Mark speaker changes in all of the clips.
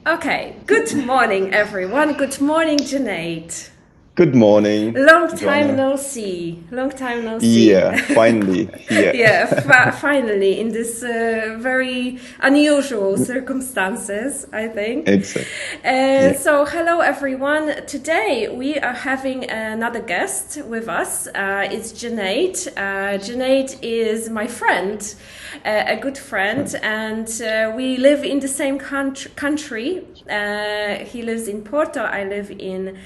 Speaker 1: Okay, good morning, everyone. Good morning, Junaid.
Speaker 2: Good morning,
Speaker 1: Long time
Speaker 2: Joanna.
Speaker 1: no see. Long time no see.
Speaker 2: Yeah, finally, yeah.
Speaker 1: Yeah, finally, in this very unusual circumstances, I think.
Speaker 2: Exactly. Yeah.
Speaker 1: So, hello, everyone. Today we are having another guest with us. It's Junaid. Junaid is my friend, a good friend, and we live in the same country. He lives in Porto. I live in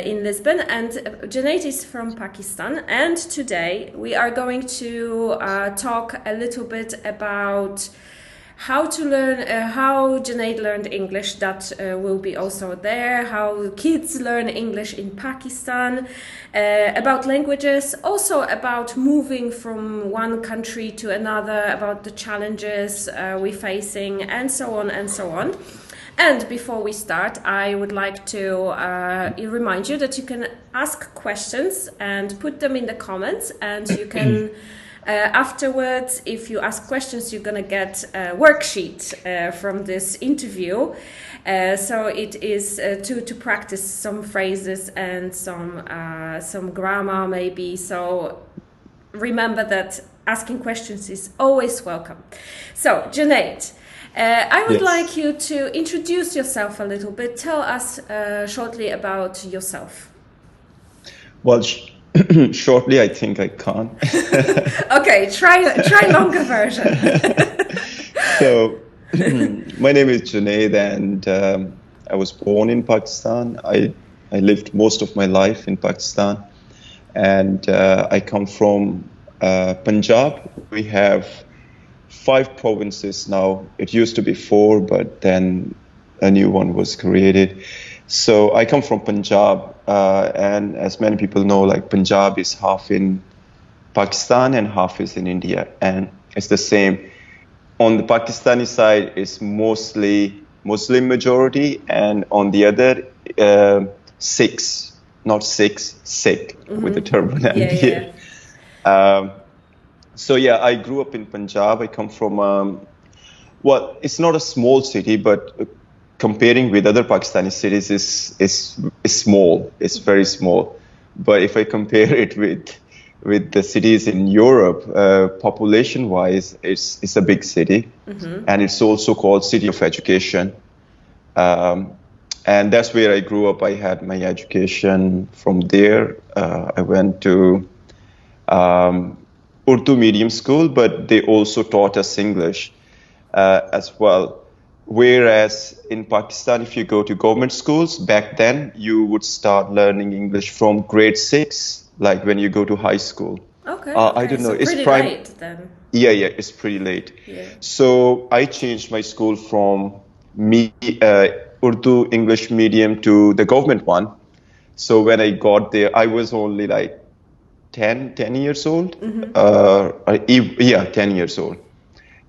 Speaker 1: Lisbon, and Junaid is from Pakistan. And today we are going to talk a little bit about how to learn, how Junaid learned English. That will be also there. How kids learn English in Pakistan. About languages, also about moving from one country to another. About the challenges we're facing, and so on and so on. And before we start, I would like to remind you that you can ask questions and put them in the comments, and you can afterwards, if you ask questions, you're gonna get a worksheet from this interview. So it is to practice some phrases and some grammar maybe. So remember that asking questions is always welcome. So Junaid, I would like you to introduce yourself a little bit. Tell us shortly about yourself.
Speaker 2: Well, shortly, I think I can't.
Speaker 1: Okay, try longer version.
Speaker 2: So, my name is Junaid, and I was born in Pakistan. I lived most of my life in Pakistan, and I come from Punjab. We have 5 provinces now. It used to be 4, but then a new one was created. So I come from Punjab, and as many people know, like Punjab is half in Pakistan and half is in India, and it's the same. On the Pakistani side, it's mostly Muslim majority, and on the other, Sikh, not Sikhs, Sikh with the turban and beard. So yeah, I grew up in Punjab. I come from, well, it's not a small city, but comparing with other Pakistani cities, is small. It's very small. But if I compare it with the cities in Europe, population-wise, it's a big city, and it's also called City of Education. And that's where I grew up. I had my education from there. I went to Urdu medium school, but they also taught us English as well. Whereas in Pakistan, if you go to government schools, back then you would start learning English from grade 6, like when you go to high school.
Speaker 1: Okay.
Speaker 2: I don't know.
Speaker 1: So
Speaker 2: it's
Speaker 1: pretty late then.
Speaker 2: Yeah, it's pretty late.
Speaker 1: Yeah.
Speaker 2: So I changed my school from Urdu English medium to the government one. So when I got there, I was only like 10 years old. 10 years old.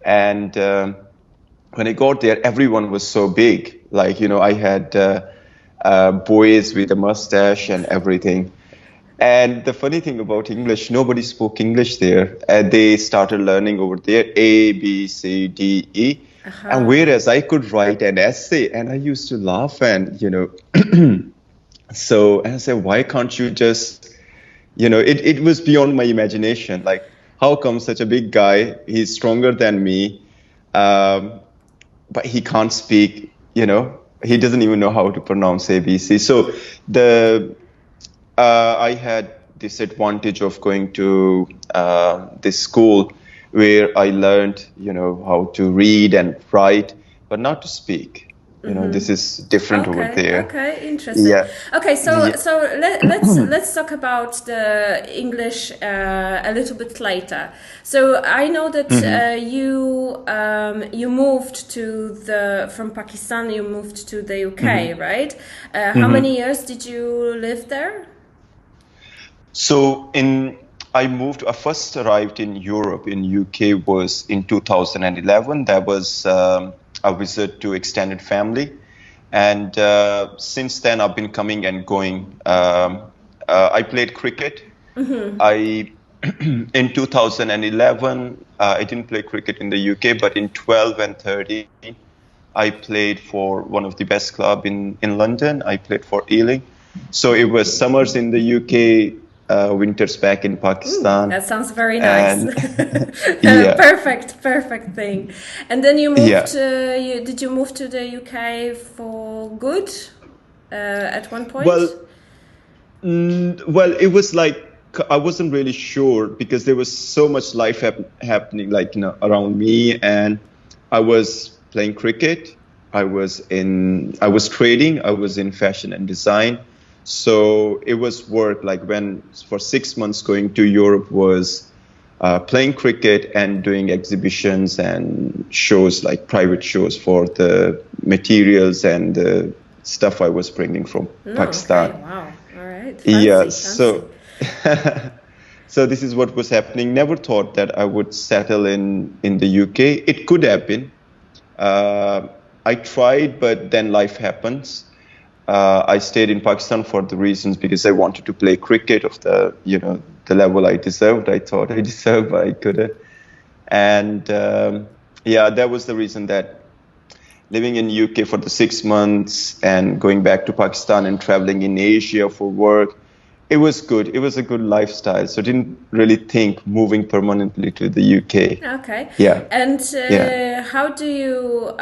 Speaker 2: And when I got there, everyone was so big. Like, I had boys with a mustache and everything. And the funny thing about English, nobody spoke English there. And they started learning over there, A, B, C, D, E. And whereas I could write an essay, and I used to laugh and, so and I said, why can't you just, it was beyond my imagination. Like, how come such a big guy, he's stronger than me, but he can't speak, he doesn't even know how to pronounce ABC. So I had this advantage of going to this school where I learned, how to read and write, but not to speak. This is different over there.
Speaker 1: Okay, interesting.
Speaker 2: Yeah.
Speaker 1: Okay, so let's talk about the English a little bit later. So I know that you moved from Pakistan. You moved to the UK, right? How many years did you live there?
Speaker 2: So I first arrived in Europe, in UK, was in 2011. That was a visit to extended family. And since then, I've been coming and going. I played cricket. In 2011, I didn't play cricket in the UK, but in 12 and 13, I played for one of the best club in London. I played for Ealing. So it was summers in the UK, winters back in Pakistan.
Speaker 1: That sounds very nice.
Speaker 2: Yeah.
Speaker 1: Perfect thing. And then you moved.
Speaker 2: Yeah.
Speaker 1: Did you move to the UK for good at one point?
Speaker 2: Well, it was like I wasn't really sure because there was so much life happening, like around me, and I was playing cricket. I was trading. I was in fashion and design. So it was work. Like when for 6 months going to Europe was playing cricket and doing exhibitions and shows, like private shows for the materials and the stuff I was bringing from Pakistan.
Speaker 1: Okay. Wow. All right.
Speaker 2: Fancy.
Speaker 1: Fancy.
Speaker 2: So this is what was happening. Never thought that I would settle in the UK. It could have been. I tried, but then life happens. I stayed in Pakistan for the reasons because I wanted to play cricket of the level I deserved. I thought I deserved, but I couldn't. And that was the reason that living in UK for the 6 months and going back to Pakistan and traveling in Asia for work, it was good. It was a good lifestyle. So I didn't really think moving permanently to the UK.
Speaker 1: Okay.
Speaker 2: Yeah.
Speaker 1: And how do you,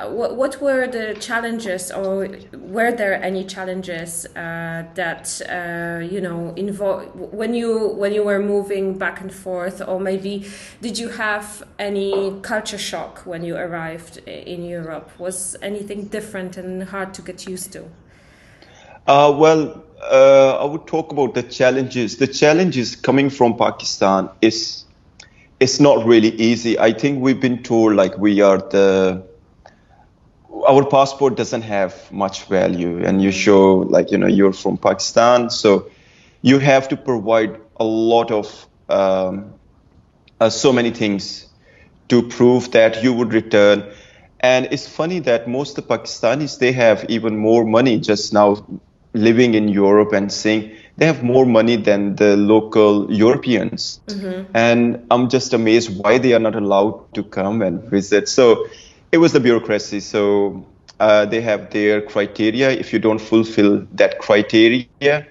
Speaker 1: what were the challenges, or were there any challenges that, when you were moving back and forth, or maybe did you have any culture shock when you arrived in Europe? Was anything different and hard to get used to?
Speaker 2: I would talk about the challenges. The challenges coming from Pakistan it's not really easy. I think we've been told like our passport doesn't have much value, and you show like you're from Pakistan, so you have to provide a lot of so many things to prove that you would return. And it's funny that most of the Pakistanis, they have even more money just now living in Europe and saying they have more money than the local Europeans. Mm-hmm. And I'm just amazed why they are not allowed to come and visit. So it was the bureaucracy. So they have their criteria. If you don't fulfill that criteria,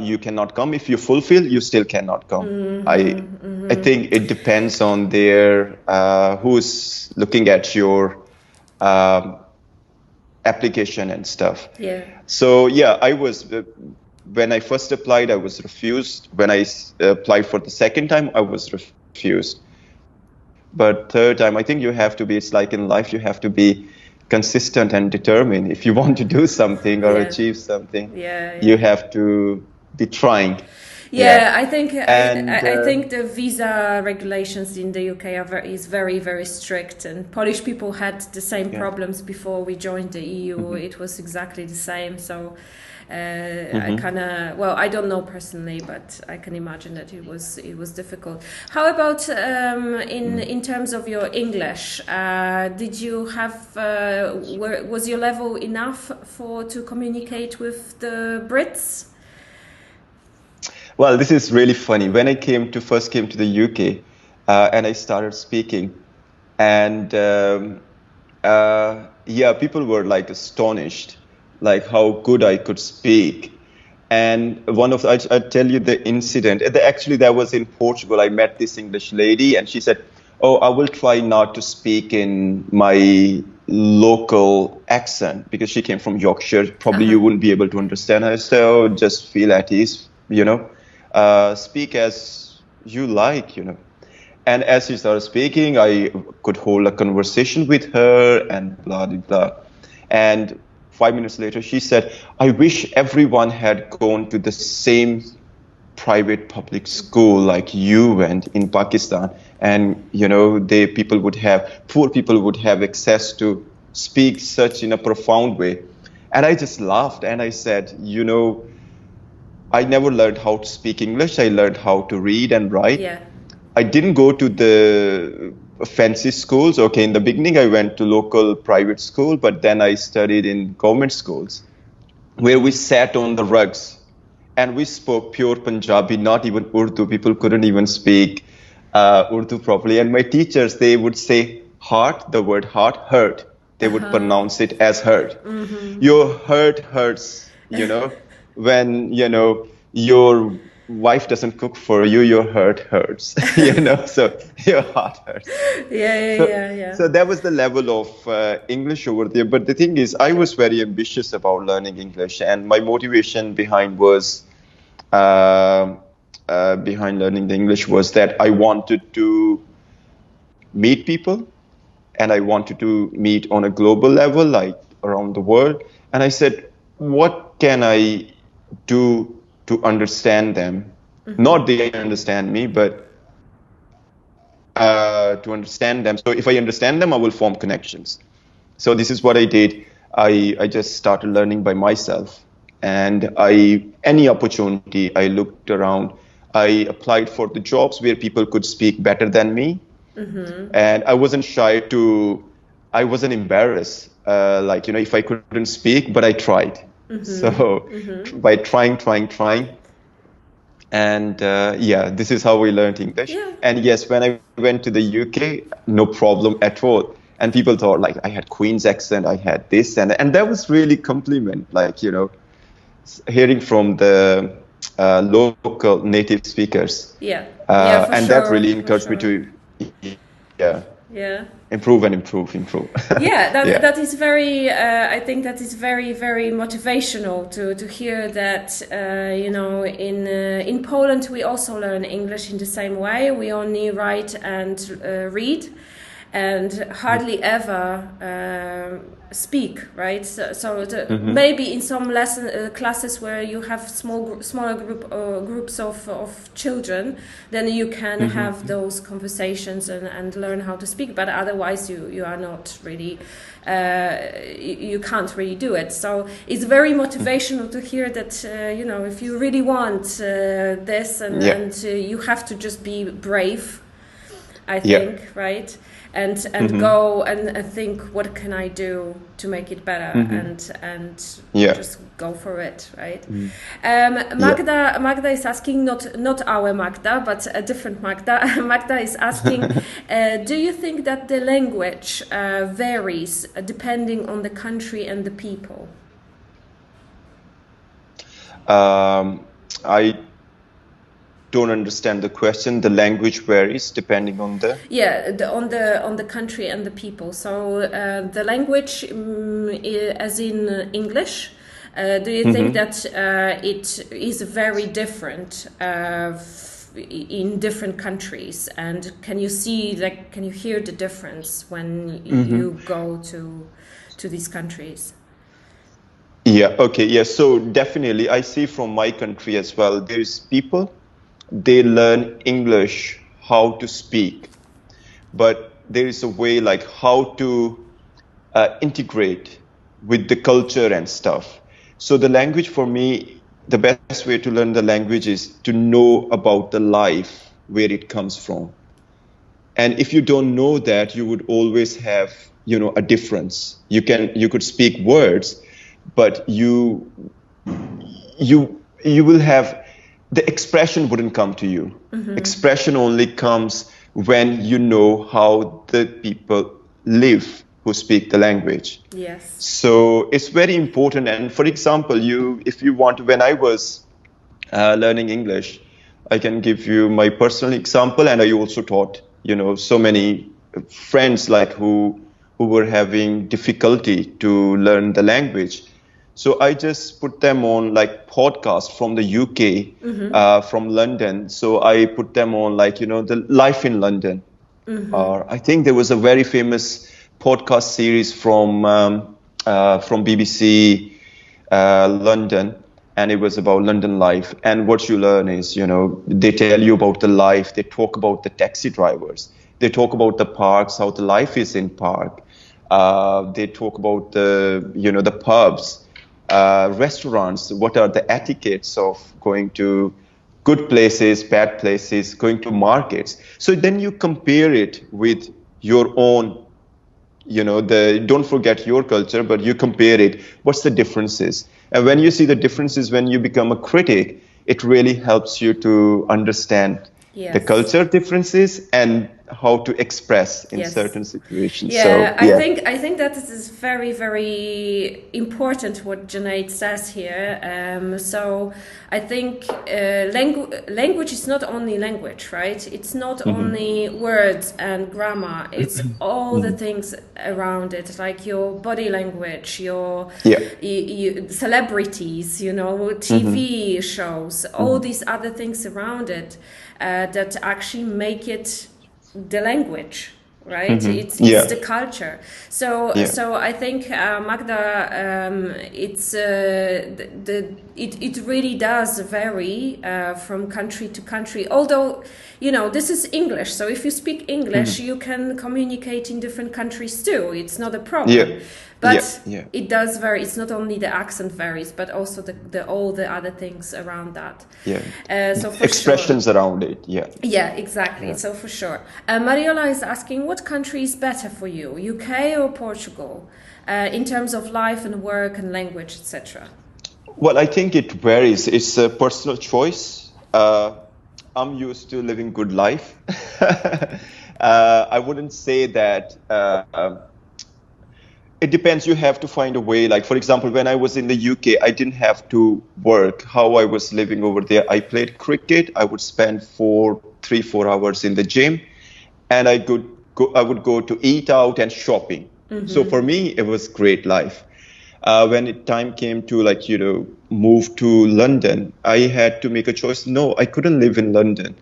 Speaker 2: you cannot come. If you fulfill, you still cannot come. Mm-hmm. I think it depends on their who's looking at your application and stuff.
Speaker 1: Yeah.
Speaker 2: So I was when I first applied, I was refused. When I applied for the second time, I was refused. But third time, I think you have to be. It's like in life, you have to be consistent and determined. If you want to do something or achieve something, you have to be trying.
Speaker 1: I think I think the visa regulations in the UK is very, very strict, and Polish people had the same problems before we joined the EU. Mm-hmm. It was exactly the same. So I kind of I don't know personally, but I can imagine that it was difficult. How about in terms of your English? Did you have was your level enough to communicate with the Brits?
Speaker 2: Well, this is really funny. When I first came to the UK, and I started speaking, and people were like astonished, like how good I could speak. And I'll tell you the incident. Actually, that was in Portugal. I met this English lady, and she said, "Oh, I will try not to speak in my local accent," because she came from Yorkshire. Probably you wouldn't be able to understand her, so just feel at ease, speak as you like, And as she started speaking, I could hold a conversation with her and blah, blah, blah. And 5 minutes later, she said, "I wish everyone had gone to the same private public school like you went in Pakistan. And, poor people would have access to speak such in a profound way." And I just laughed and I said, I never learned how to speak English. I learned how to read and write.
Speaker 1: Yeah.
Speaker 2: I didn't go to the fancy schools. Okay, in the beginning, I went to local private school, but then I studied in government schools where we sat on the rugs and we spoke pure Punjabi, not even Urdu. People couldn't even speak Urdu properly. And my teachers, they would say, heart, the word heart, hurt. They would pronounce it as hurt. Your heart hurts, when, your wife doesn't cook for you, your heart hurts, so your heart hurts.
Speaker 1: Yeah.
Speaker 2: So that was the level of English over there. But the thing is, I was very ambitious about learning English, and my motivation behind learning the English was that I wanted to meet people, and I wanted to meet on a global level, like around the world. And I said, what can I do to understand them? Not they understand me, but to understand them. So if I understand them, I will form connections. So this is what I did. I just started learning by myself. And any opportunity, I looked around. I applied for the jobs where people could speak better than me. And I wasn't I wasn't embarrassed. If I couldn't speak, but I tried. So by trying. And this is how we learned English.
Speaker 1: Yeah.
Speaker 2: And yes, when I went to the UK, no problem at all. And people thought like I had Queen's accent, I had this, and that was really compliment, hearing from the local native speakers.
Speaker 1: Yeah.
Speaker 2: And
Speaker 1: sure,
Speaker 2: that really encouraged me to improve. That is very I think that is very, very motivational to hear that in Poland we also learn English in the same way. We only write and read and hardly ever speak, right? So maybe in some classes where you have smaller groups of children, then you can have those conversations and learn how to speak. But otherwise, you are not really, you can't really do it. So it's very motivational to hear that if you really want this, and you have to just be brave, I think, right? And go and think, what can I do to make it better, and just go for it, right? Magda is asking, not our Magda, but a different Magda. Magda is asking, do you think that the language varies depending on the country and the people? I don't understand the question. The language varies depending on the
Speaker 1: on the country and the people. So the language, as in English, do you think that it is very different in different countries? And can you hear the difference when you go to these countries? So definitely I see from my country as well, there's people, they learn English, how to speak, but there is a way like how to integrate with the culture and stuff. So the language for me, the best way to learn the language is to know about the life, where it comes from. And if you don't know that, you would always have, a difference. You could speak words, but you will have, the expression wouldn't come to you. Expression only comes when you know how the people live who speak the language. Yes.
Speaker 2: So it's very important. And for example, if you want to, when I was learning English, I can give you my personal example, and I also taught, so many friends who were having difficulty to learn the language. So I just put them on podcasts from the UK, from London. So I put them on the life in London. Or I think there was a very famous podcast series from BBC London, and it was about London life. And what you learn is, they tell you about the life. They talk about the taxi drivers. They talk about the parks, how the life is in park. They talk about the pubs. Restaurants, what are the etiquettes of going to good places, bad places, going to markets. So then you compare it with your own, don't forget your culture, but you compare it. What's the differences? And when you see the differences, when you become a critic, it really helps you to understand the culture differences and how to express in
Speaker 1: Yes.
Speaker 2: certain situations.
Speaker 1: Yeah,
Speaker 2: So
Speaker 1: I think that this is very, very important what Junaid says here. So I think language is not only language, right? It's not only words and grammar. It's all the things around it, like your body language, your celebrities, you know, TV shows, all these other things around it that actually make it the language, right? It's the culture. So I think Magda, it really does vary from country to country. Although, you know, this is English, so if you speak English, you can communicate in different countries too. It's not a problem. But it does vary. It's not only the accent varies, but also the all the other things around that. So for
Speaker 2: expressions around it.
Speaker 1: Yeah, exactly. So for sure. Mariola is asking, what country is better for you, UK or Portugal, in terms of life and work and language, etc.?
Speaker 2: Well, I think it varies. It's a personal choice. I'm used to living good life. I wouldn't say that. It depends. You have to find a way. Like, for example, when I was in the UK, I didn't have to work. How I was living over there, I played cricket. I would spend 3-4 hours in the gym, and I would go to eat out and shopping. So for me, it was great life. When time came to, like, you know, move to London, I had to make a choice. No, I couldn't live in London,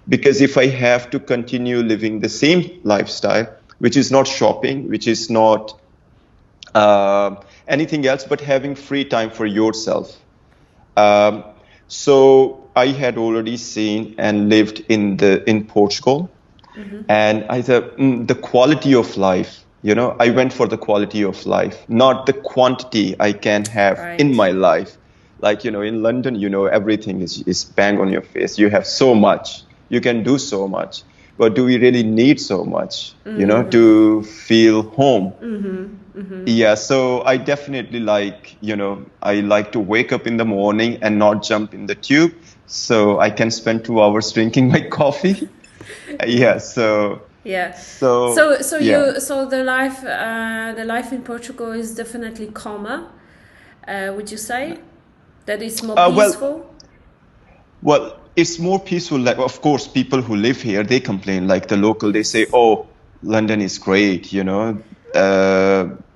Speaker 2: because if I have to continue living the same lifestyle, which is not shopping, which is not anything else, but having free time for yourself. So I had already seen and lived in Portugal, and I thought the quality of life. You know, I went for the quality of life, not the quantity I can have in my life. Like, you know, in London, you know, everything is bang on your face. You have so much. You can do so much. But do we really need so much, you know, to feel home? Yeah, so I definitely like, you know, I like to wake up in the morning and not jump in the tube, so I can spend 2 hours drinking my coffee. So
Speaker 1: the life in Portugal is definitely calmer. Would you say that it's more peaceful?
Speaker 2: Well, it's more peaceful. Like, of course, people who live here, they complain. Like the local, they say, "Oh, London is great. You know,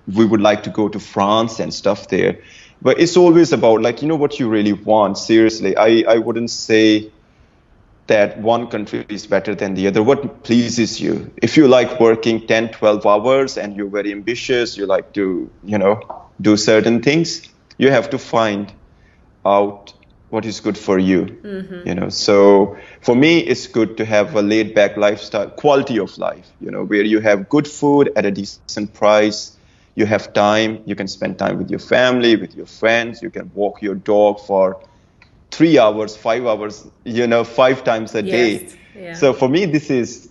Speaker 2: we would like to go to France and stuff there." But it's always about, like, you know, what you really want. Seriously, I wouldn't say that one country is better than the other. What pleases you? If you like working 10, 12 hours and you're very ambitious, you like to, you know, do certain things, you have to find out what is good for you, you know. So for me, it's good to have a laid back lifestyle, quality of life, you know, where you have good food at a decent price. You have time, you can spend time with your family, with your friends. You can walk your dog for 3 hours, 5 hours, you know, 5 times a day. So for me, this is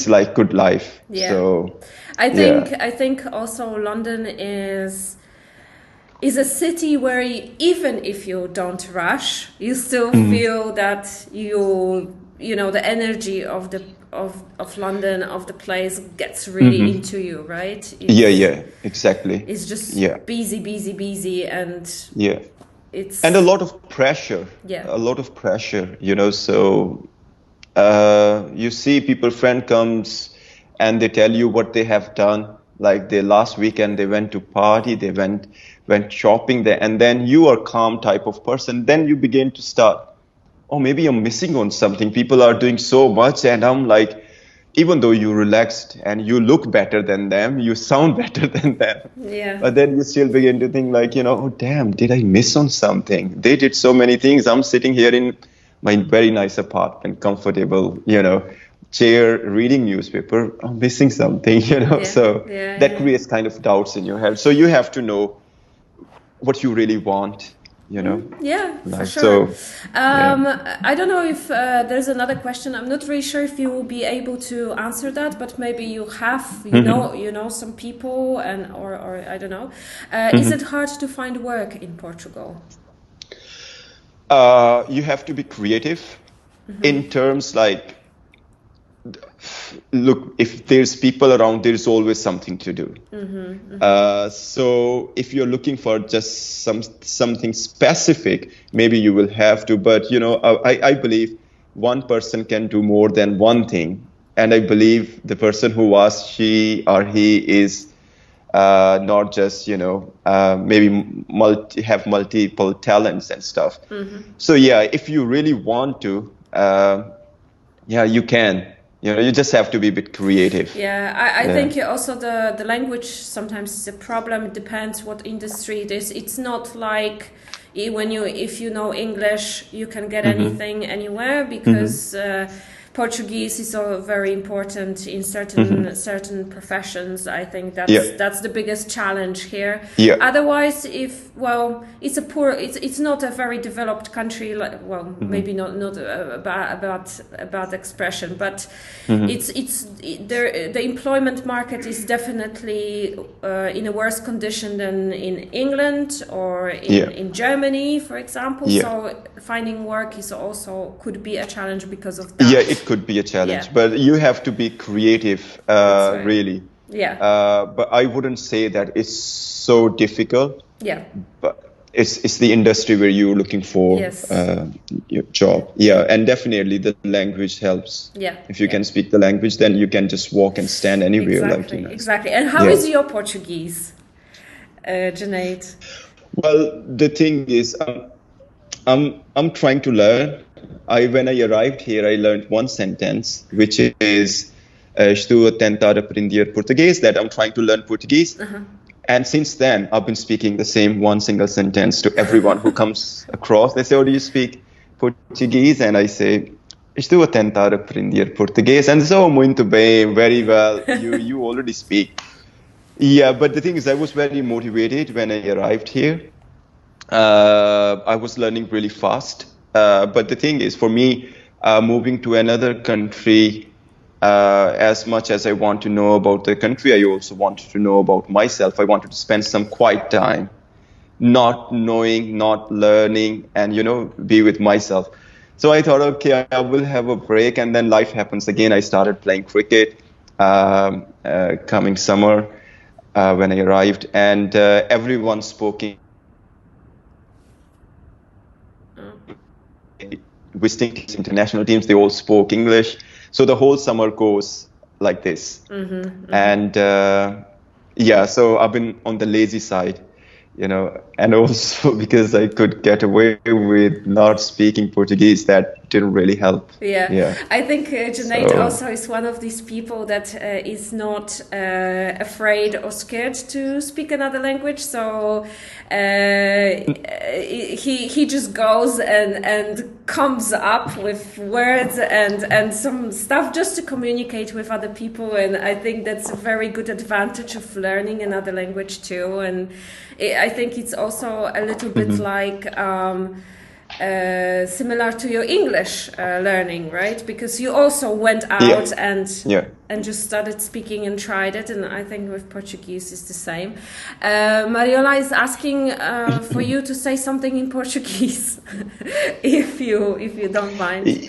Speaker 2: like good life. So
Speaker 1: I think also London is a city where even if you don't rush, you still feel that you know, the energy of London, of the place, gets really into you, right?
Speaker 2: Exactly.
Speaker 1: It's just busy, and it's
Speaker 2: a lot of pressure. A lot of pressure, you know. So you see friend comes and they tell you what they have done. Like the last weekend, they went to party, they went shopping there, and then you are calm type of person. Then you begin to start, oh, maybe I'm missing on something. People are doing so much, and I'm like, even though you're relaxed and you look better than them, you sound better than them. But then you still begin to think, like, you know, oh damn, did I miss on something? They did so many things. I'm sitting here in my very nice apartment, comfortable, you know, chair, reading newspaper. I'm missing something, you know. That creates kind of doubts in your head. So you have to know what you really want, you know.
Speaker 1: For sure. I don't know if there's another question. I'm not really sure if you will be able to answer that, but maybe you have, you know some people, and or I don't know. Is it hard to find work in Portugal?
Speaker 2: You have to be creative in terms, like, look, if there's people around, there's always something to do. So if you're looking for just something specific, maybe you will have to. But, I believe one person can do more than one thing. And I believe the person who was she or he is not just, maybe have multiple talents and stuff. So, yeah, if you really want to, you can. You just have to be a bit creative.
Speaker 1: Yeah, I think also the language sometimes is a problem. It depends what industry it is. It's not like if you know English, you can get anything anywhere, because Portuguese is so very important in certain professions. I think that's the biggest challenge here.
Speaker 2: Yeah.
Speaker 1: Otherwise, it's not a very developed country. Maybe not a bad expression, but the employment market is definitely in a worse condition than in England or in Germany, for example.
Speaker 2: Yeah.
Speaker 1: So finding work could be a challenge because of that.
Speaker 2: Yeah, it could be a challenge, but you have to be creative, right. Really.
Speaker 1: Yeah.
Speaker 2: But I wouldn't say that it's so difficult.
Speaker 1: Yeah.
Speaker 2: But it's the industry where you're looking for your job. Yeah, and definitely the language helps.
Speaker 1: Yeah.
Speaker 2: If you can speak the language, then you can just walk and stand anywhere.
Speaker 1: Exactly. And how is your Portuguese, Junaid?
Speaker 2: Well, the thing is, I'm trying to learn. When I arrived here, I learned one sentence, which is "Estou a tentar aprender português," that I'm trying to learn Portuguese. And since then, I've been speaking the same one single sentence to everyone who comes across. They say, "Oh, do you speak Portuguese?" And I say, "Estou a tentar aprender português." And so, muito bem, very well. You already speak. Yeah, but the thing is, I was very motivated when I arrived here. I was learning really fast. But the thing is, for me, moving to another country, as much as I want to know about the country, I also wanted to know about myself. I wanted to spend some quiet time, not knowing, not learning, and, be with myself. So I thought, okay, I will have a break, and then life happens again. I started playing cricket coming summer when I arrived, and everyone spoke visiting international teams, they all spoke English. So the whole summer goes like this. And so I've been on the lazy side, and also because I could get away with not speaking Portuguese, that didn't really help.
Speaker 1: Yeah. I think Junaid also is one of these people that is not afraid or scared to speak another language. So he just goes and comes up with words and some stuff just to communicate with other people. And I think that's a very good advantage of learning another language too. And I think it's also a little bit like similar to your English learning, right? Because you also went out and just started speaking and tried it. And I think with Portuguese it's the same. Mariola is asking for you to say something in Portuguese, if you don't mind.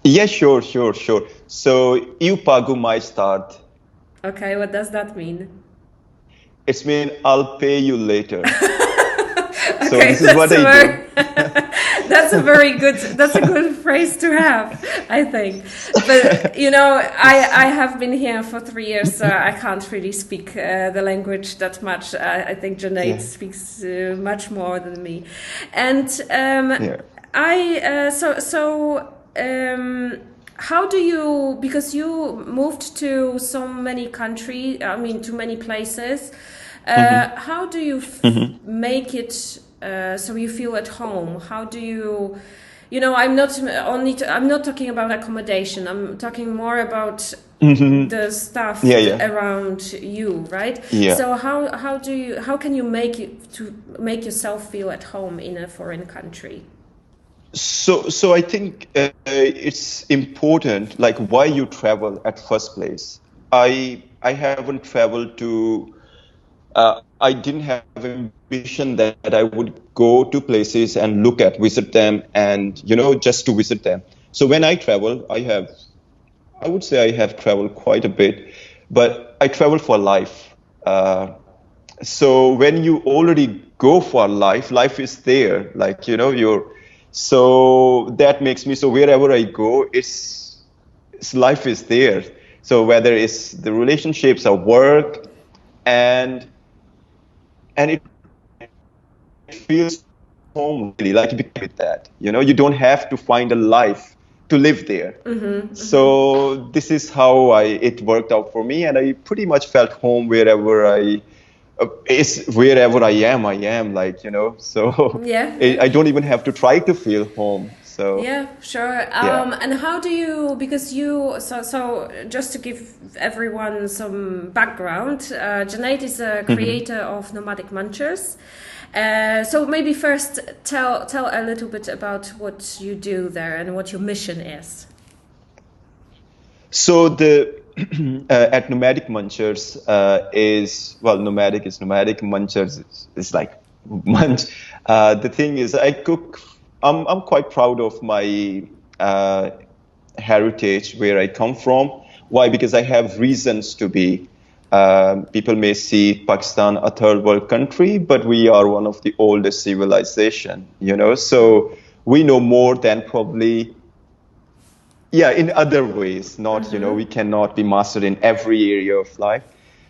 Speaker 2: Yeah, sure. So, eu pago mais tarde.
Speaker 1: Okay, what does that mean?
Speaker 2: It's mean I'll pay you later. So
Speaker 1: okay,
Speaker 2: this is what I do.
Speaker 1: That's a good phrase to have, I think. But I have been here for 3 years, so I can't really speak the language that much. I think Junaid speaks much more than me. And how do you, because you moved to so many countries, to many places, how do you make it so you feel at home? How do you, I'm not talking about accommodation. I'm talking more about the stuff around you, right?
Speaker 2: Yeah.
Speaker 1: So how can you make yourself feel at home in a foreign country?
Speaker 2: So I think it's important, like why you travel at first place. I haven't traveled to. I didn't have ambition that I would go to places and visit them, and just to visit them. So when I travel, I would say I have traveled quite a bit, but I travel for life. So when you already go for life, life is there. Like, so that makes me, so wherever I go, it's life is there. So whether it's the relationships or work, and it feels home really, like with that. You don't have to find a life to live there. So this is how it worked out for me, and I pretty much felt home wherever I am, like, so
Speaker 1: Yeah.
Speaker 2: I don't even have to try to feel home. So
Speaker 1: yeah, sure. And how do you, because so just to give everyone some background, Junaid is a creator of Nomadic Munchers. So maybe first tell a little bit about what you do there and what your mission is.
Speaker 2: So the at Nomadic Munchers nomadic is nomadic, munchers is like munch. The thing is, I cook. I'm quite proud of my heritage, where I come from. Why? Because I have reasons to be. People may see Pakistan a third world country, but we are one of the oldest civilization, so we know more than probably, in other ways, not, we cannot be mastered in every area of life.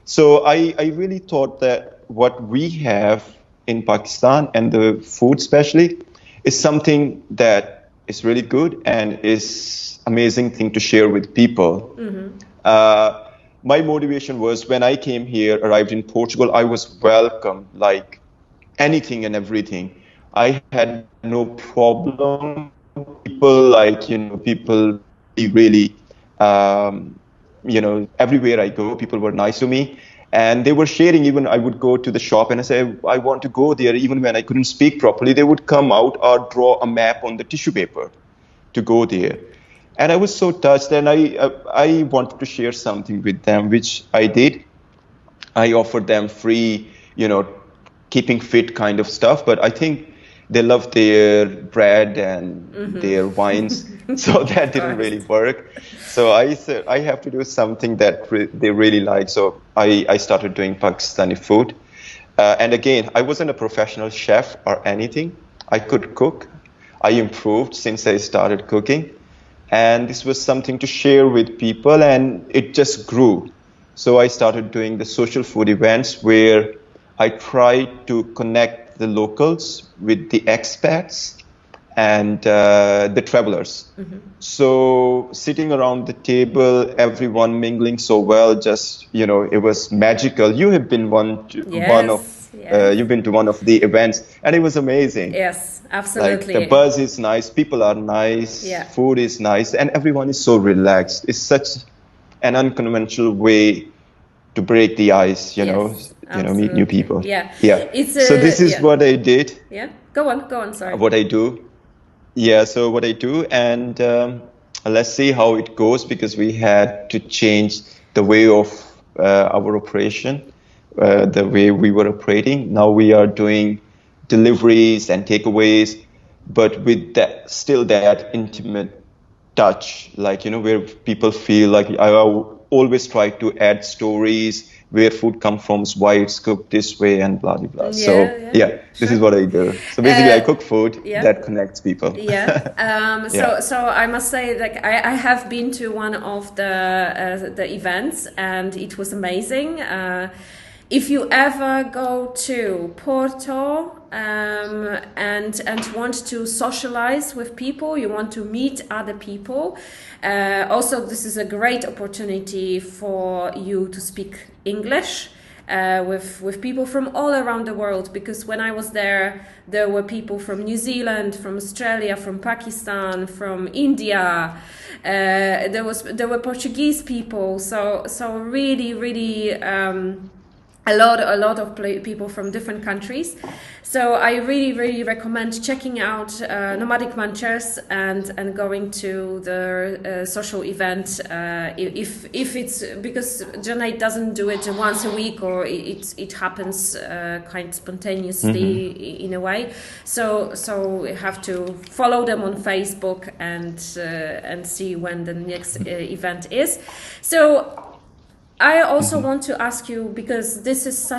Speaker 2: So I really thought that what we have in Pakistan, and the food especially, is something that is really good and is amazing thing to share with people. My motivation was, when I came here, arrived in Portugal, I was welcomed like anything and everything. I had no problem. People people really, everywhere I go, people were nice to me. And they were sharing, even I would go to the shop and I say, I want to go there. Even when I couldn't speak properly, they would come out or draw a map on the tissue paper to go there. And I was so touched, and I wanted to share something with them, which I did. I offered them free, keeping fit kind of stuff. But I think they love their bread and their wines, so that didn't really work. So I said, I have to do something that they really like. So I started doing Pakistani food. And again, I wasn't a professional chef or anything. I could cook. I improved since I started cooking. And this was something to share with people, and it just grew. So I started doing the social food events, where I tried to connect the locals with the expats and the travelers. So sitting around the table, everyone mingling so well, just, it was magical. You have been you've been to one of the events, and it was amazing.
Speaker 1: Yes, absolutely.
Speaker 2: Like, the buzz is nice, people are nice, food is nice, and everyone is so relaxed. It's such an unconventional way to break the ice, meet new people. So this is what I did.
Speaker 1: Go on, sorry.
Speaker 2: What I do. So what I do, and let's see how it goes, because we had to change the way of our operation. The way we were operating. Now we are doing deliveries and takeaways, but with that intimate touch, like, where people feel like, I always try to add stories, where food comes from, why it's cooked this way, and blah, blah, blah. This is what I do. So basically, I cook food that connects people.
Speaker 1: So I must say, like, I have been to one of the events, and it was amazing. If you ever go to Porto and want to socialize with people, you want to meet other people, also this is a great opportunity for you to speak English with people from all around the world, because when I was there were people from New Zealand, from Australia, from Pakistan, from India. There were Portuguese people, so really a lot of people from different countries. So I really recommend checking out Nomadic Munchers and going to the social event if it's, because Junaid doesn't do it once a week, or it happens kind of spontaneously in a way. So you have to follow them on Facebook and see when the next event is. So I also want to ask you, because this is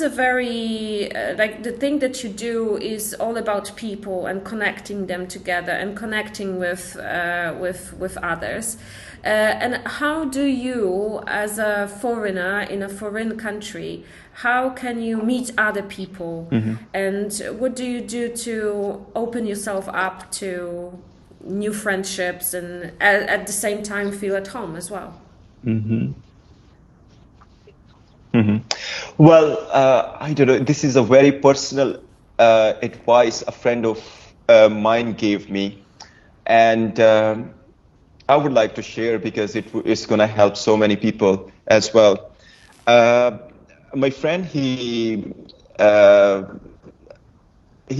Speaker 1: a very like, the thing that you do is all about people and connecting them together and connecting with others. And how do you, as a foreigner in a foreign country, how can you meet other people? And what do you do to open yourself up to new friendships and at the same time feel at home as well?
Speaker 2: Well, I don't know. This is a very personal advice a friend of mine gave me, and I would like to share because it's going to help so many people as well. My friend, he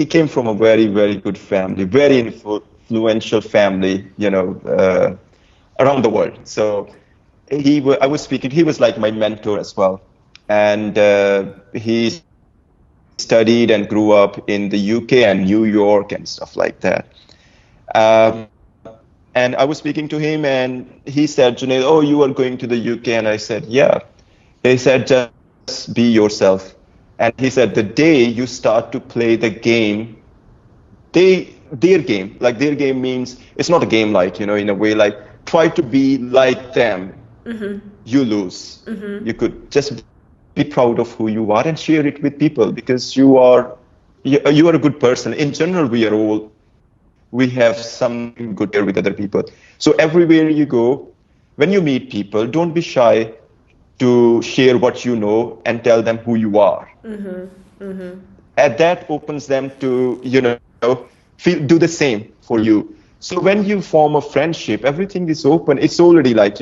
Speaker 2: came from a very good family, very influential family, around the world. So I was speaking. He was like my mentor as well, and he studied and grew up in the UK and New York and stuff like that. And I was speaking to him, and he said, Junaid, oh, you are going to the UK? And I said, yeah. He said, just be yourself. And he said, the day you start to play the game, their game means, it's not a game like, in a way, like, try to be like them. You lose. You could just be proud of who you are and share it with people, because you are a good person. In general, we have something good here with other people. So everywhere you go, when you meet people, don't be shy to share what you know and tell them who you are. And that opens them to, do the same for you. So when you form a friendship, everything is open. It's already like,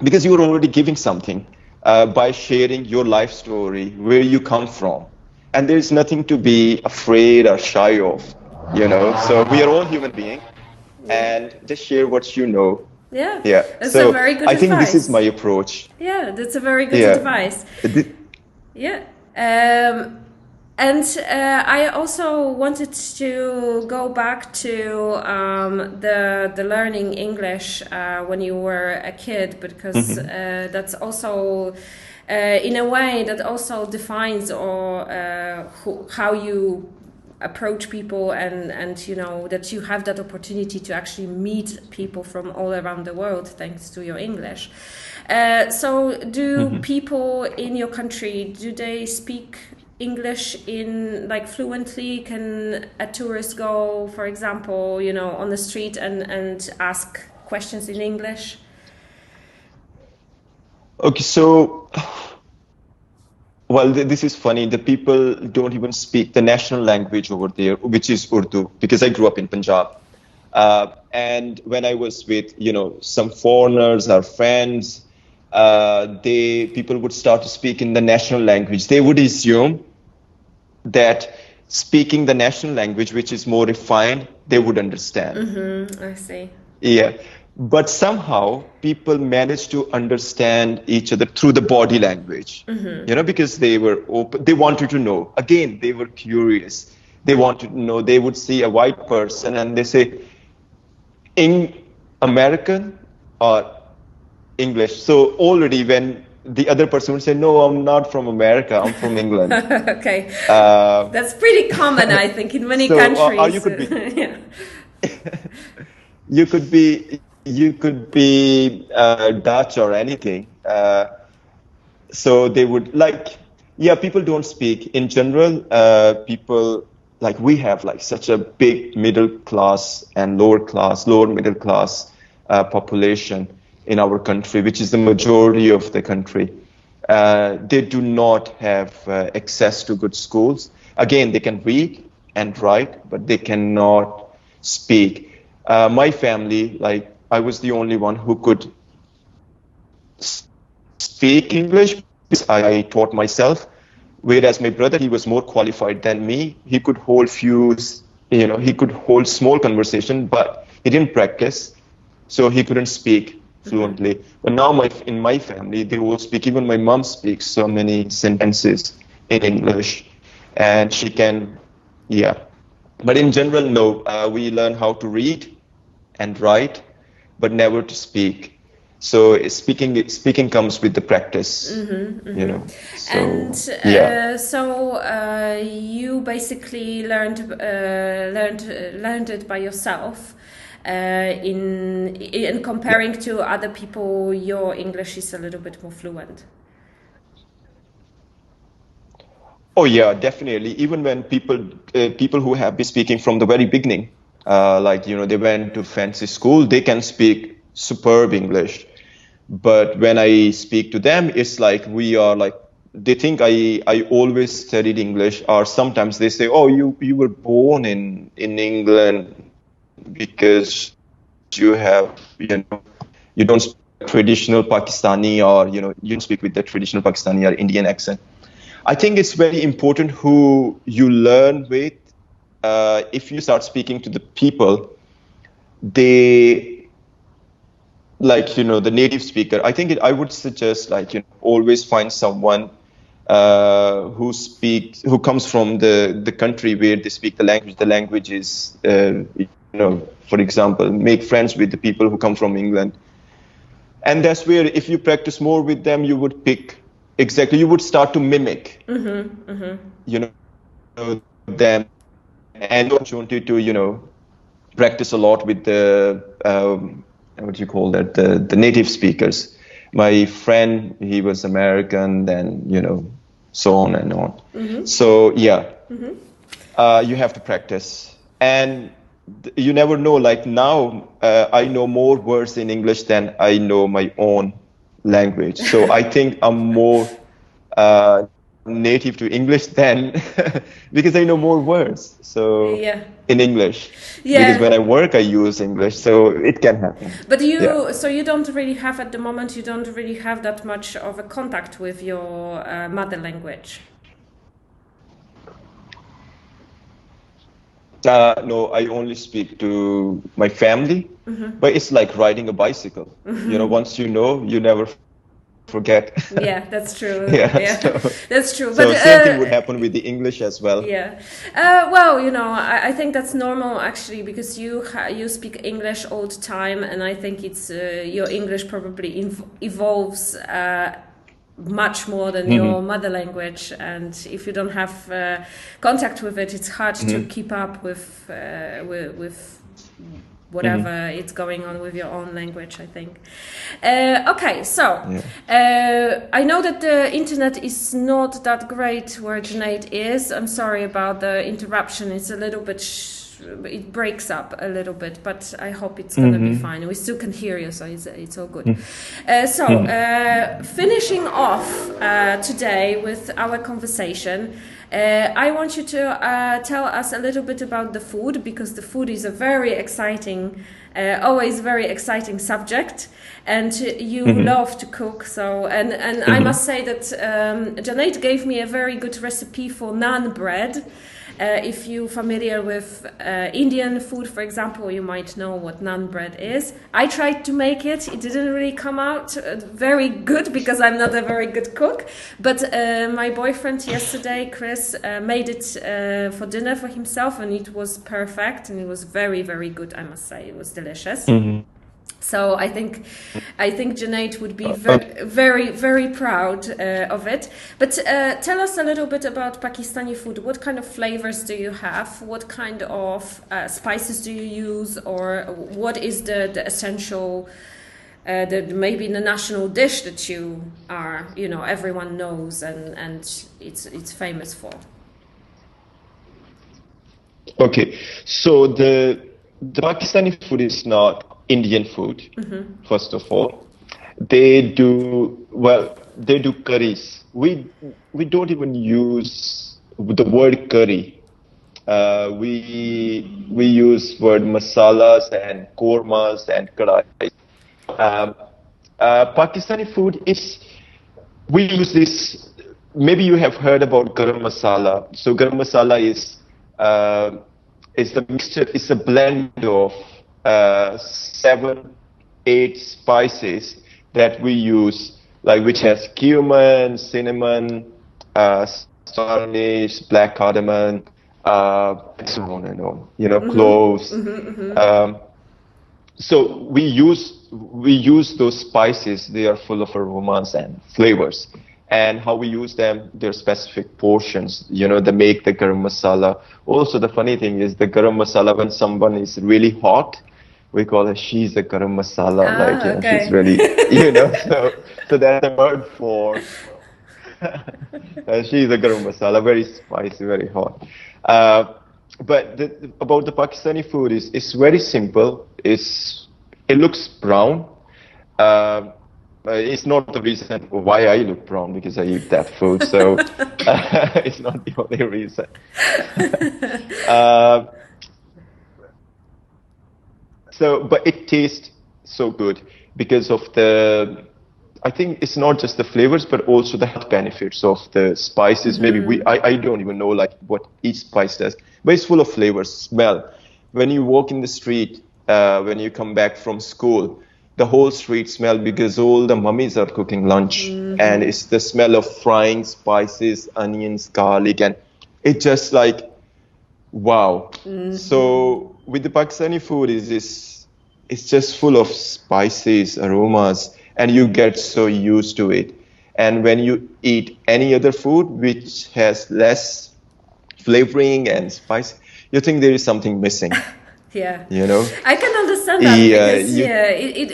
Speaker 2: because you're already giving something by sharing your life story, where you come from. And there's nothing to be afraid or shy of, So we are all human beings, and just share what you know.
Speaker 1: Yeah. That's
Speaker 2: So
Speaker 1: a very good
Speaker 2: I
Speaker 1: advice.
Speaker 2: think this is my approach.
Speaker 1: Yeah, that's a very good advice. Yeah. And I also wanted to go back to the learning English when you were a kid, because that's also, in a way, that also defines how you approach people, and that you have that opportunity to actually meet people from all around the world thanks to your English. So do people in your country, do they speak English in like fluently? Can a tourist go, for example, on the street and ask questions in English?
Speaker 2: Okay, so, well, this is funny. The people don't even speak the national language over there, which is Urdu, because I grew up in Punjab. And when I was with, some foreigners or friends, people would start to speak in the national language. They would assume that speaking the national language, which is more refined, they would understand.
Speaker 1: I see.
Speaker 2: Yeah. But somehow people managed to understand each other through the body language, because they were open. They wanted to know. Again, they were curious. They wanted to know. They would see a white person and they say, American or English. So already when the other person would say, no, I'm not from America, I'm from England.
Speaker 1: Okay. That's pretty common, I think, in many countries.
Speaker 2: Or you could be, you could be Dutch or anything. So they would people don't speak. In general, people, like we have like such a big middle class and lower middle class population in our country, which is the majority of the country. They do not have access to good schools. Again, they can read and write, but they cannot speak. My family, I was the only one who could speak English because I taught myself. Whereas my brother, he was more qualified than me. He could hold he could hold small conversation, but he didn't practice, so he couldn't speak fluently. But now in my family, they all speak. Even my mom speaks so many sentences in English, and she can, yeah. But in general, no. We learn how to read and write, but never to speak. So speaking comes with the practice, you know. So,
Speaker 1: And
Speaker 2: yeah.
Speaker 1: you basically learned it by yourself. In comparing to other people, your English is a little bit more fluent.
Speaker 2: Oh yeah, definitely. Even when people who have been speaking from the very beginning, like they went to fancy school, they can speak superb English. But when I speak to them, it's like they think I always studied English, or sometimes they say, "Oh, you were born in England because you have you don't speak traditional Pakistani, or you don't speak with the traditional Pakistani or Indian accent." I think it's very important who you learn with. If you start speaking to the people, they the native speaker. I think I would suggest always find someone who comes from the country where they speak the language. The language is for example, make friends with the people who come from England, and that's where if you practice more with them, you would you would start to mimic them, and opportunity to practice a lot with the what do you call that, the native speakers. My friend, he was American, then so on and on. So yeah, you have to practice, and you never know. Like now, I know more words in English than I know my own language. So I think I'm more native to English than because I know more words. So in English, because when I work, I use English, so it can happen.
Speaker 1: But so you don't really have at the moment. You don't really have that much of a contact with your mother language.
Speaker 2: No, I only speak to my family, but it's like riding a bicycle. Once you never forget.
Speaker 1: Yeah, that's true.
Speaker 2: Yeah. So,
Speaker 1: that's true.
Speaker 2: So same thing would happen with the English as well.
Speaker 1: Yeah. Well, I think that's normal actually, because you speak English all the time, and I think it's your English probably evolves much more than your mother language, and if you don't have contact with it, it's hard to keep up with whatever it's going on with your own language, I think. Okay, so I know that the internet is not that great where Junaid is. I'm sorry about the interruption. It's a little bit, it breaks up a little bit, but I hope it's going to be fine. We still can hear you, so it's all good. Finishing off today with our conversation, I want you to tell us a little bit about the food, because the food is a very exciting, always very exciting subject, and you love to cook. So, and I must say that Junaid gave me a very good recipe for naan bread. If you're familiar with Indian food, for example, you might know what naan bread is. I tried to make it. It didn't really come out very good because I'm not a very good cook. But my boyfriend yesterday, Chris, made it for dinner for himself, and it was perfect. And it was very, very good, I must say. It was delicious. So I think Junaid would be very, very proud of it. But tell us a little bit about Pakistani food. What kind of flavors do you have? What kind of spices do you use? Or what is the essential, maybe the national dish that you are, everyone knows and it's famous for?
Speaker 2: Okay, so the Pakistani food is not Indian food, first of all. They do curries. We don't even use the word curry. We use word masalas and kormas and kadais. Pakistani food is we use this. Maybe you have heard about garam masala. So garam masala is the mixture. It's a blend of 7, 8 spices that we use, like which has cumin, cinnamon, star anise, black cardamom, so on and on. Cloves. So we use those spices. They are full of aromas and flavors. And how we use them, there are specific portions, they make the garam masala. Also, the funny thing is the garam masala, when someone is really hot, we call her, she's a garam masala.
Speaker 1: Okay.
Speaker 2: She's really, so that's a word for, she's a garam masala, very spicy, very hot. But about the Pakistani food it's very simple. It looks brown. It's not the reason why I look brown, because I eat that food. So it's not the only reason. But it tastes so good because of I think it's not just the flavors, but also the health benefits of the spices. Maybe I don't even know what each spice does, but it's full of flavors, smell. When you walk in the street, when you come back from school, the whole street smell because all the mummies are cooking lunch, and it's the smell of frying spices, onions, garlic, and it's just like, wow. So with the Pakistani food, it's just full of spices, aromas, and you get so used to it. And when you eat any other food which has less flavoring and spice, you think there is something missing.
Speaker 1: Yeah, I can understand that because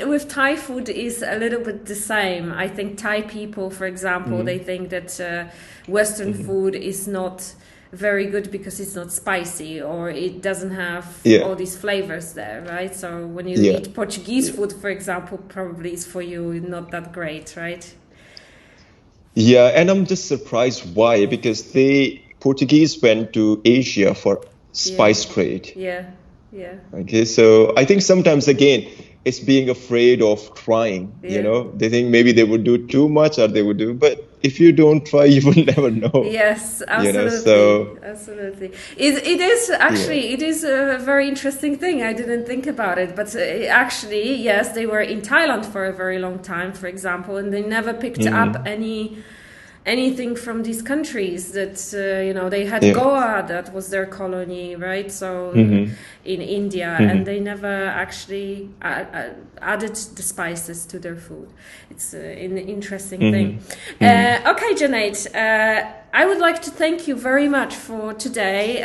Speaker 1: with Thai food is a little bit the same. I think Thai people, for example, they think that Western food is not very good because it's not spicy or it doesn't have all these flavors there, right? So when you eat Portuguese food, for example, probably is for you not that great, right?
Speaker 2: Yeah, and I'm just surprised why, because Portuguese went to Asia for spice trade.
Speaker 1: Yeah.
Speaker 2: Okay, so I think sometimes again it's being afraid of trying. They think maybe they would do too much or they would do, but if you don't try, you will never know.
Speaker 1: Yes, absolutely. Absolutely. It is actually it is a very interesting thing. I didn't think about it, but actually, yes, they were in Thailand for a very long time, for example, and they never picked up anything from these countries that they had Goa, that was their colony, right? So in India, and they never actually added the spices to their food. It's an interesting thing. Okay, Junaid, I would like to thank you very much for today,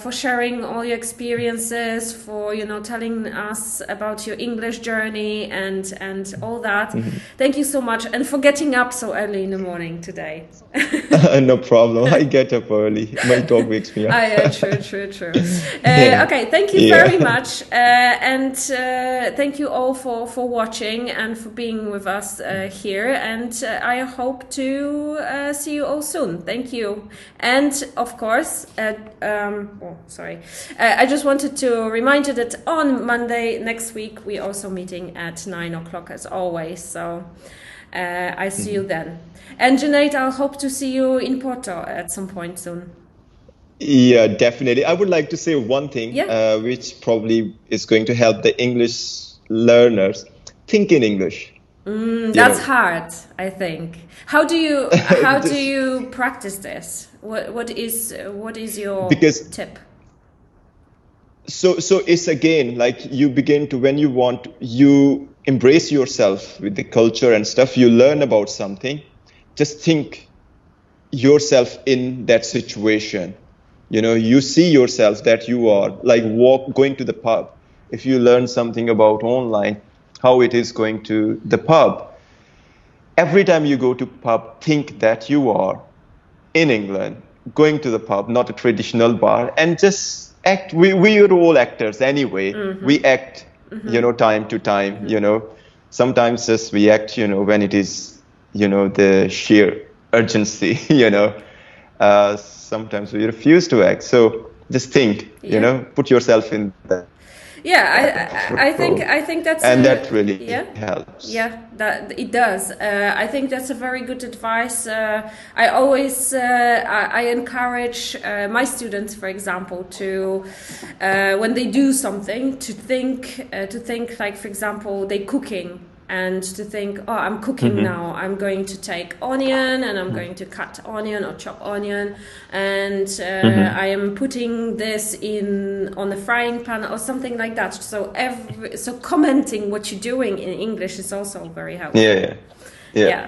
Speaker 1: for sharing all your experiences, for telling us about your English journey and all that. Thank you so much, and for getting up so early in the morning today.
Speaker 2: No problem. I get up early. My dog wakes me up.
Speaker 1: Yeah, true. Okay, thank you very much, and thank you all for watching and for being with us here. And I hope to see you all soon. Thank you. And of course, I just wanted to remind you that on Monday next week we're also meeting at 9 o'clock as always. So I see you then. And Junaid, I'll hope to see you in Porto at some point soon.
Speaker 2: Yeah, definitely. I would like to say one thing, which probably is going to help the English learners think in English.
Speaker 1: That's hard, I think. How do you practice this? What is your tip?
Speaker 2: So it's again like you begin to, when you embrace yourself with the culture and stuff, you learn about something, just think yourself in that situation. You see yourself that you are like going to the pub. If you learn something about online, how it is going to the pub. Every time you go to pub, think that you are in England, going to the pub, not a traditional bar, and just act. We are all actors anyway. We act, time to time, Sometimes just we act, when it is, the sheer urgency, Sometimes we refuse to act. So just think, put yourself in that.
Speaker 1: I think that's
Speaker 2: that really helps.
Speaker 1: Yeah, that it does. I think that's a very good advice. I always I encourage my students, for example, to when they do something, to think like, for example, they cooking. And to think, oh, I'm cooking now. I'm going to take onion and I'm going to cut onion or chop onion, and I am putting this on the frying pan or something like that. So commenting what you're doing in English is also very helpful. Yeah.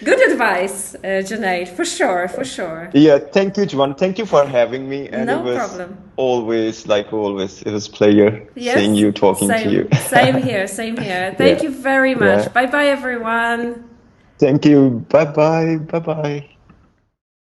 Speaker 1: Good advice, Junaid, for sure.
Speaker 2: Yeah, thank you, Joanne. Thank you for having me. And
Speaker 1: no
Speaker 2: it was
Speaker 1: problem.
Speaker 2: Always, it was a pleasure seeing you, talking to you.
Speaker 1: Same here. Thank you very much. Bye-bye, everyone.
Speaker 2: Thank you. Bye-bye.